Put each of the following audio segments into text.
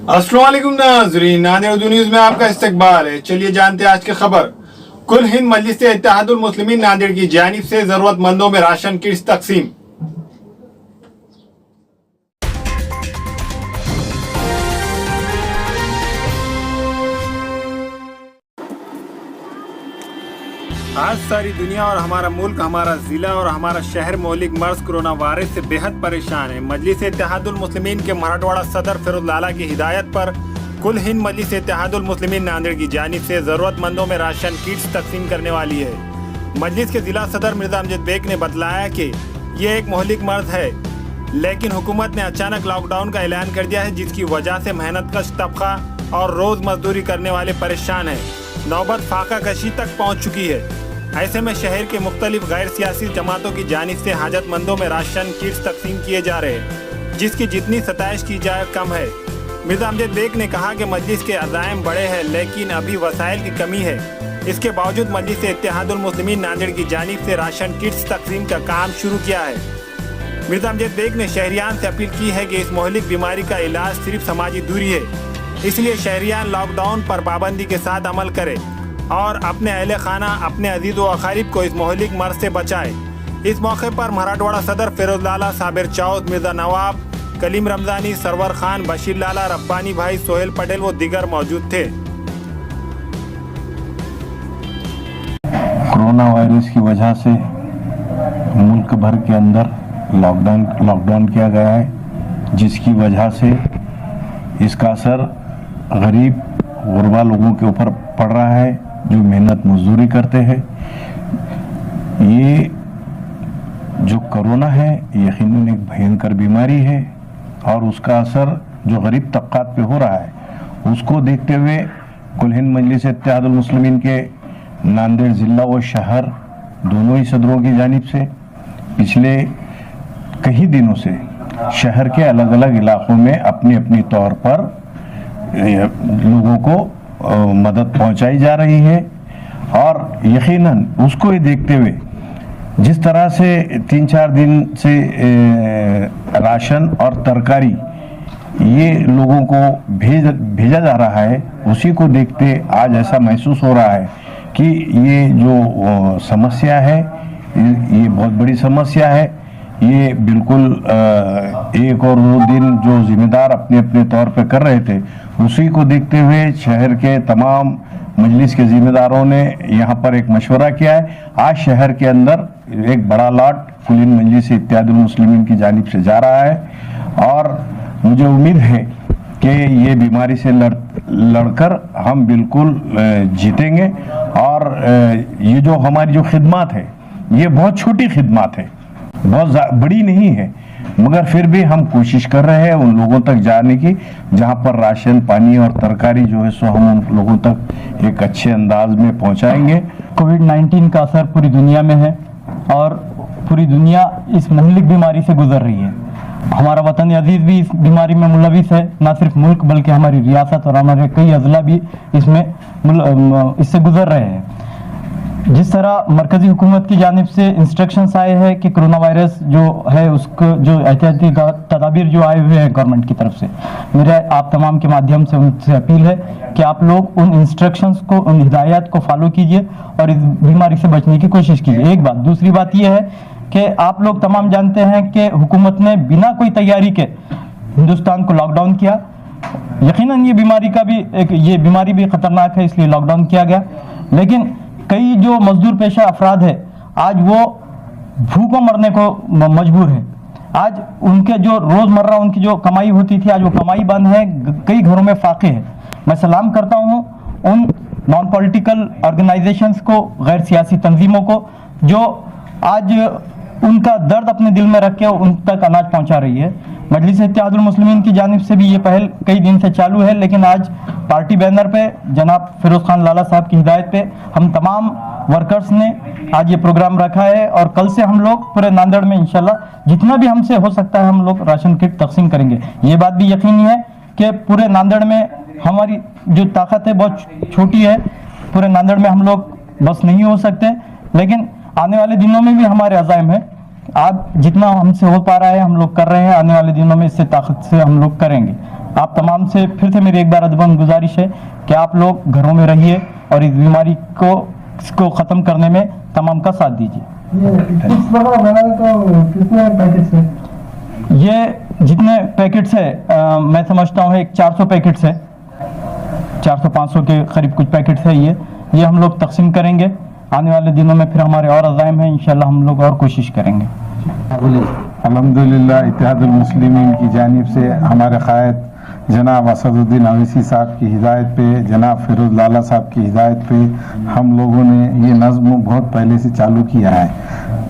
अस्सलाम वालेकुम नाज़रीन, नादिर उर्दू न्यूज़ में आपका इस्तकबाल है। चलिए जानते हैं आज की खबर। कुल हिंद मजलिस इत्तेहादुल मुस्लिमीन नांदेड़ की जानिब से जरूरतमंदों में राशन किट्स तकसीम। आज सारी दुनिया और हमारा मुल्क, हमारा ज़िला और हमारा शहर मौलिक मर्ज कोरोना वायरस से बेहद परेशान है। मजलिस इत्तेहादुल मुस्लिमीन के मराठवाड़ा सदर फिरोज लाला की हिदायत पर कुल हिंद मजलिस इत्तेहादुल मुस्लिमीन नांदेड़ की जानिब से ज़रूरतमंदों में राशन किट्स तकसीम करने वाली है। मजलिस के ज़िला सदर मिर्ज़ा अमजद बेग ने बतलाया कि ये एक मौलिक मर्ज है, लेकिन हुकूमत ने अचानक लॉकडाउन का ऐलान कर दिया है, जिसकी वजह से मेहनतकश तबका और रोज़ मजदूरी करने वाले परेशान हैं। नौबत फाका कशी तक पहुँच चुकी है। ऐसे में शहर के मुख्तलिफ गैर सियासी जमातों की जानिब से हाजतमंदों में राशन किट्स तकसीम किए जा रहे हैं, जिसकी जितनी सताइश की जाए कम है। मिर्ज़ा अमजद बेग ने कहा कि मजलिस के अज़ाइम बड़े हैं, लेकिन अभी वसाइल की कमी है। इसके बावजूद मजलिस इत्तेहादुल मुस्लिमीन नांदेड़ की जानिब से राशन किट्स तकसीम का काम शुरू किया है। मिर्ज़ा अमजद बेग ने शहरियान से अपील की है कि इस मोहलिक बीमारी का इलाज सिर्फ समाजी दूरी है, इसलिए शहरियान लॉकडाउन पर पाबंदी के साथ अमल करें और अपने अहले खाना, अपने अजीज़ व अकारीब को इस मोहलिक मर्ज से बचाए। इस मौके पर मराठवाड़ा सदर फिरोज लाला, साबिर चौथ, मिर्ज़ा नवाब, कलीम रमज़ानी, सरवर खान, बशीर लाला, रब्बानी भाई, सोहेल पटेल व दीगर मौजूद थे। कोरोना वायरस की वजह से मुल्क भर के अंदर लॉकडाउन किया गया है, जिसकी वजह से इसका असर गरीब गुरबा लोगों के ऊपर पड़ रहा है, जो मेहनत मजदूरी करते हैं। ये जो कोरोना है यकीनन एक भयंकर बीमारी है और उसका असर जो गरीब तबकात पे हो रहा है, उसको देखते हुए कुल हिंद मजलिस इत्तेहादुल मुस्लिमीन के नांदेड़ ज़िला व शहर दोनों ही सदरों की जानिब से पिछले कई दिनों से शहर के अलग अलग इलाकों में अपनी अपनी तौर पर लोगों को मदद पहुंचाई जा रही है। और यकीनन उसको ही देखते हुए जिस तरह से 3-4 दिन से राशन और तरकारी ये लोगों को भेजा जा रहा है, उसी को देखते आज ऐसा महसूस हो रहा है कि ये जो समस्या है ये बहुत बड़ी समस्या है। ये बिल्कुल 1 और 2 दिन जो जिम्मेदार अपने अपने तौर पे कर रहे थे, उसी को देखते हुए शहर के तमाम मजलिस के जिम्मेदारों ने यहाँ पर एक मशवरा किया है। आज शहर के अंदर एक बड़ा लॉट कुल हिंद मजलिस इत्तेहादुल मुस्लिमीन की जानिब से जा रहा है और मुझे उम्मीद है कि ये बीमारी से लड़कर हम बिल्कुल जीतेंगे। और ये जो हमारी जो खिदमत है ये बहुत छोटी खिदमत है, बहुत बड़ी नहीं है, मगर फिर भी हम कोशिश कर रहे हैं उन लोगों तक जाने की जहां पर राशन, पानी और तरकारी जो है सो हम उन लोगों तक एक अच्छे अंदाज में पहुंचाएंगे। कोविड-19 का असर पूरी दुनिया में है और पूरी दुनिया इस महलिक बीमारी से गुजर रही है। हमारा वतन अजीज भी इस बीमारी में मुलविस है, ना सिर्फ मुल्क बल्कि हमारी रियासत और हमारे कई अजला भी इससे गुजर रहे हैं। जिस तरह मरकजी हुकूमत की जानिब से इंस्ट्रक्शंस आए हैं कि कोरोना वायरस जो है उसको जो एहतियाती तदाबीर जो आए हुए हैं गवर्नमेंट की तरफ से, मेरे आप तमाम के माध्यम से उनसे अपील है कि आप लोग उन इंस्ट्रक्शंस को, उन हिदायत को फॉलो कीजिए और इस बीमारी से बचने की कोशिश कीजिए। एक बात। दूसरी बात यह है कि आप लोग तमाम जानते हैं कि हुकूमत ने बिना कोई तैयारी के हिंदुस्तान को लॉकडाउन किया। यकीनन ये बीमारी भी खतरनाक है, इसलिए लॉकडाउन किया गया। लेकिन कई जो मजदूर पेशा अफराद है आज वो भूखों मरने को मजबूर है। आज उनके जो रोजमर्रा उनकी जो कमाई होती थी, आज वो कमाई बंद है, कई घरों में फाके है। मैं सलाम करता हूँ उन नॉन पॉलिटिकल ऑर्गेनाइजेशंस को, गैर सियासी तंजीमों को, जो आज उनका दर्द अपने दिल में रख के उन तक अनाज पहुंचा रही है। मजलिस इत्तेहादुल मुस्लिमीन की जानिब से भी ये पहल कई दिन से चालू है, लेकिन आज पार्टी बैनर पे जनाब फिरोज खान लाला साहब की हिदायत पे हम तमाम वर्कर्स ने आज ये प्रोग्राम रखा है और कल से हम लोग पूरे नांदेड़ में इंशाल्लाह जितना भी हमसे हो सकता है हम लोग राशन किट तकसीम करेंगे। ये बात भी यकीनी है कि पूरे नांदेड़ में हमारी जो ताकत है बहुत छोटी है, पूरे नांदेड़ में हम लोग बस नहीं हो सकते, लेकिन आने वाले दिनों में भी हमारे अज़ाइम है। आज जितना हमसे हो पा रहा है हम लोग कर रहे हैं, आने वाले दिनों में इससे ताकत से हम लोग करेंगे। आप तमाम से फिर से मेरी एक बार अदबन गुजारिश है कि आप लोग घरों में रहिए और इस बीमारी को ख़त्म करने में तमाम का साथ दीजिए। इस बार बनाए तो कितने पैकेट्स हैं? ये जितने पैकेट्स है मैं समझता हूँ एक 400 पैकेट्स है, 400-500 के करीब कुछ पैकेट्स है। ये हम लोग तकसीम करेंगे। आने वाले दिनों में फिर हमारे और अज़ाइम हैं, इंशाल्लाह हम लोग और कोशिश करेंगे। अल्हम्दुलिल्लाह इत्तेहादुल मुस्लिमीन की जानिब से हमारे क़ायद जनाब असदुद्दीन अवैसी साहब की हिदायत पे, जनाब फिरोज लाला साहब की हिदायत पे हम लोगों ने ये नज़्म बहुत पहले से चालू किया है।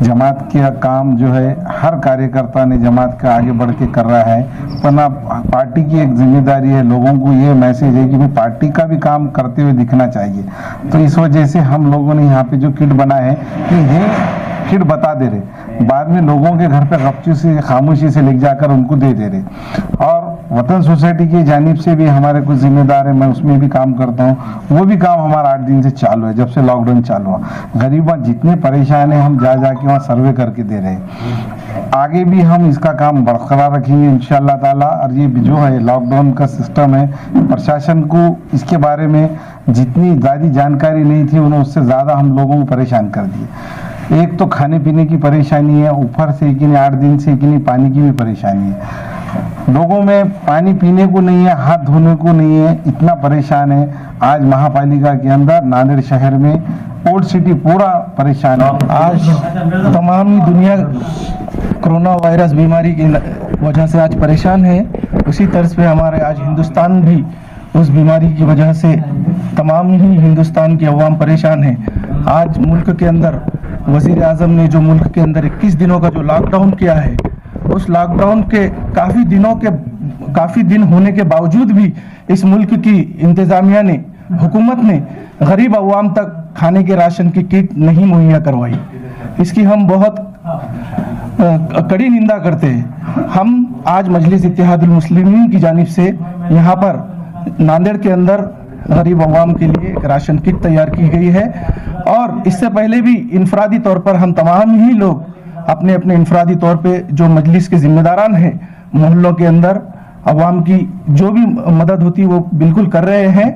जमात का काम जो है हर कार्यकर्ता ने जमात का आगे बढ़ के कर रहा है, वरना पार्टी की एक जिम्मेदारी है, लोगों को ये मैसेज है कि भाई पार्टी का भी काम करते हुए दिखना चाहिए। तो इस वजह से हम लोगों ने यहाँ पे जो किट बनाए हैं कि ये किट बता दे रहे, बाद में लोगों के घर पे गपचू से खामोशी से लिख जाकर उनको दे दे रहे। और वतन सोसाइटी की जानिब से भी हमारे कुछ जिम्मेदार है, मैं उसमें भी काम करता हूँ, वो भी काम हमारा 8 दिन से चालू है, जब से लॉकडाउन चालू हुआ। गरीब जितने परेशान है हम जा के वहाँ सर्वे करके दे रहे हैं। आगे भी हम इसका काम बरकरार रखेंगे इंशाअल्लाह ताला। और ये जो है लॉकडाउन का सिस्टम है, प्रशासन को इसके बारे में जितनी ज़्यादा जानकारी नहीं थी उन्होंने उससे ज़्यादा हम लोगों को परेशान कर दिए। एक तो खाने पीने की परेशानी है, ऊपर से कि 8 दिन से कि पानी की भी परेशानी है। लोगों में पानी पीने को नहीं है, हाथ धोने को नहीं है, इतना परेशान है। आज महापालिका के अंदर नांदेड़ शहर में ओल्ड सिटी पूरा परेशान है। आज तमाम ही दुनिया कोरोना वायरस बीमारी की वजह से आज परेशान है। उसी तर्ज पे हमारे आज हिंदुस्तान भी उस बीमारी की वजह से तमाम ही हिंदुस्तान की अवाम परेशान है। आज मुल्क के अंदर वज़ीर आज़म ने जो मुल्क के अंदर 21 दिनों का जो लॉकडाउन किया है, उस लॉकडाउन के काफ़ी दिन होने के बावजूद भी इस मुल्क की इंतज़ामिया ने, हुकूमत ने गरीब अवाम तक खाने के राशन की किट नहीं मुहैया करवाई। इसकी हम बहुत कड़ी निंदा करते हैं। हम आज मजलिस इत्तेहादुल मुस्लिमीन की जानिब से यहाँ पर नांदेड़ के अंदर गरीब अवाम के लिए एक राशन किट तैयार की गई है। और इससे पहले भी इनफरादी तौर पर हम तमाम ही लोग अपने अपने इनफरादी तौर पे जो मजलिस के जिम्मेदारान हैं, मोहल्लों के अंदर अवाम की जो भी मदद होती है वो बिल्कुल कर रहे हैं।